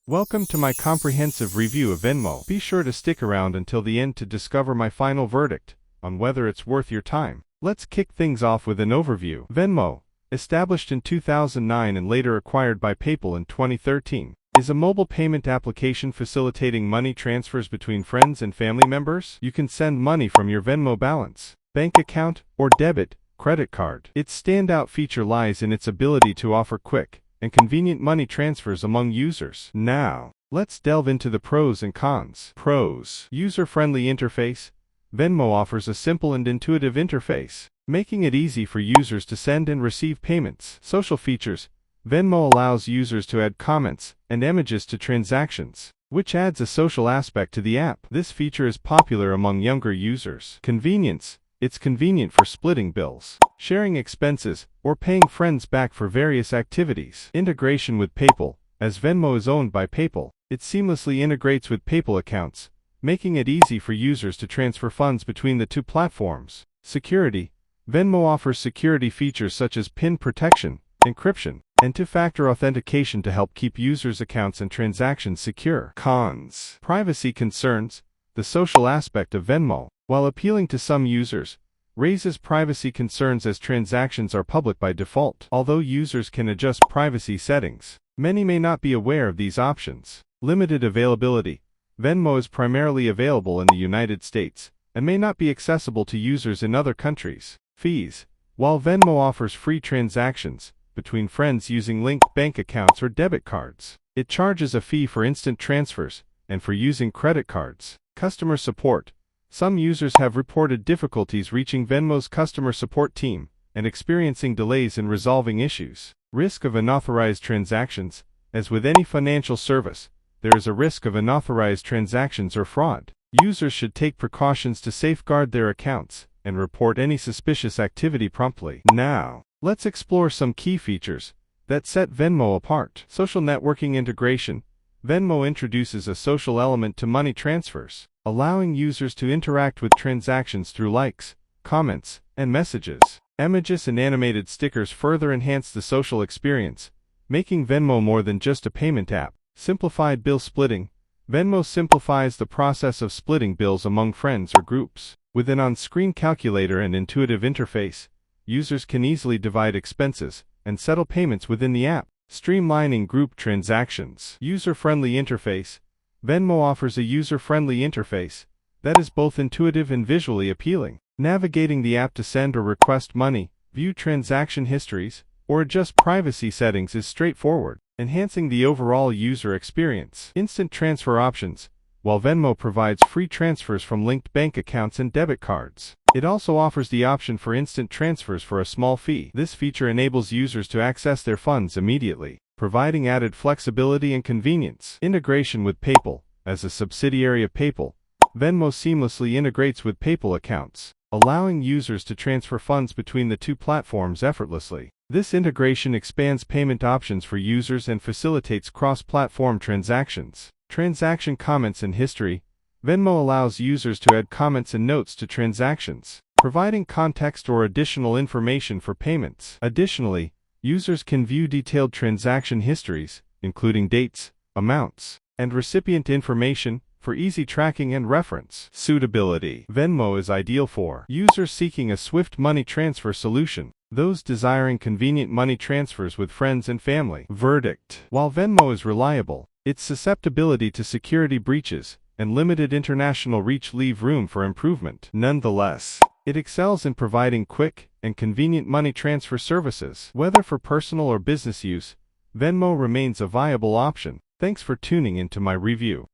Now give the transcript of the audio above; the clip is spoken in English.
Welcome to my comprehensive review of Venmo. Be sure to stick around until the end to discover my final verdict on whether it's worth your time. Let's kick things off with an overview. Venmo, established in 2009 and later acquired by PayPal in 2013, is a mobile payment application facilitating money transfers between friends and family members. You can send money from your Venmo balance, bank account, or debit, credit card. Its standout feature lies in its ability to offer quick and convenient money transfers among users. Now, let's delve into the pros and cons. Pros: user-friendly interface. Venmo offers a simple and intuitive interface, making it easy for users to send and receive payments. Social features. Venmo allows users to add comments and images to transactions, which adds a social aspect to the app. This feature is popular among younger users. Convenience. It's convenient for splitting bills, sharing expenses, or paying friends back for various activities. Integration with PayPal. As Venmo is owned by PayPal, it seamlessly integrates with PayPal accounts, making it easy for users to transfer funds between the two platforms. Security. Venmo offers security features such as PIN protection, encryption, and two-factor authentication to help keep users' accounts and transactions secure. Cons. Privacy concerns. The social aspect of Venmo, while appealing to some users, raises privacy concerns as transactions are public by default. Although users can adjust privacy settings, many may not be aware of these options. Limited availability. Venmo is primarily available in the United States and may not be accessible to users in other countries. Fees. While Venmo offers free transactions between friends using linked bank accounts or debit cards, it charges a fee for instant transfers and for using credit cards. Customer support. Some users have reported difficulties reaching Venmo's customer support team and experiencing delays in resolving issues. Risk of unauthorized transactions. As with any financial service, there is a risk of unauthorized transactions or fraud. Users should take precautions to safeguard their accounts and report any suspicious activity promptly. Now, let's explore some key features that set Venmo apart. Social networking integration. Venmo introduces a social element to money transfers, allowing users to interact with transactions through likes, comments, and messages. Images and animated stickers further enhance the social experience, making Venmo more than just a payment app. Simplified bill splitting. Venmo simplifies the process of splitting bills among friends or groups. With an on-screen calculator and intuitive interface, users can easily divide expenses and settle payments within the app, streamlining group transactions. User-friendly interface. Venmo offers a user-friendly interface that is both intuitive and visually appealing. Navigating the app to send or request money, view transaction histories, or adjust privacy settings is straightforward, enhancing the overall user experience. Instant transfer options. While Venmo provides free transfers from linked bank accounts and debit cards, it also offers the option for instant transfers for a small fee. This feature enables users to access their funds immediately, providing added flexibility and convenience. Integration with PayPal. As a subsidiary of PayPal, Venmo seamlessly integrates with PayPal accounts, allowing users to transfer funds between the two platforms effortlessly. This integration expands payment options for users and facilitates cross-platform transactions. Transaction comments and history. Venmo allows users to add comments and notes to transactions, providing context or additional information for payments. Additionally, users can view detailed transaction histories, including dates, amounts, and recipient information, for easy tracking and reference. Suitability. Venmo is ideal for users seeking a swift money transfer solution, those desiring convenient money transfers with friends and family. Verdict. While Venmo is reliable, its susceptibility to security breaches and limited international reach leave room for improvement. Nonetheless, it excels in providing quick and convenient money transfer services. Whether for personal or business use, Venmo remains a viable option. Thanks for tuning into my review.